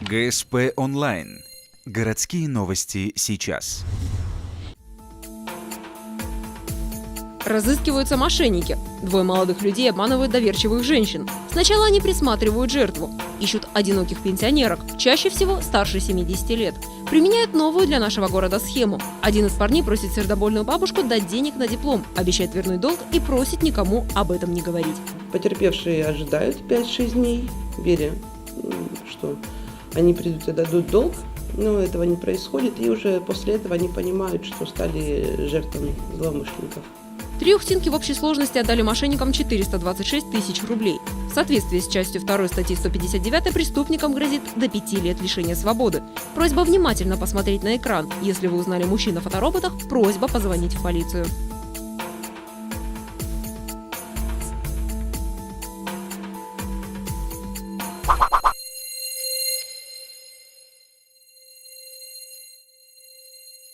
ГСП онлайн. Городские новости сейчас. Разыскиваются мошенники. Двое молодых людей обманывают доверчивых женщин. Сначала они присматривают жертву. Ищут одиноких пенсионерок, чаще всего старше 70 лет. Применяют новую для нашего города схему. Один из парней просит сердобольную бабушку дать денег на диплом, обещает вернуть долг и просит никому об этом не говорить. Потерпевшие ожидают 5-6 дней, веря, что они придут и дадут долг, но этого не происходит, и уже после этого они понимают, что стали жертвами злоумышленников. Три Ухтинки в общей сложности отдали мошенникам 426 тысяч рублей. В соответствии с частью 2 статьи 159 преступникам грозит до 5 лет лишения свободы. Просьба внимательно посмотреть на экран. Если вы узнали мужчин на фотороботах, просьба позвонить в полицию.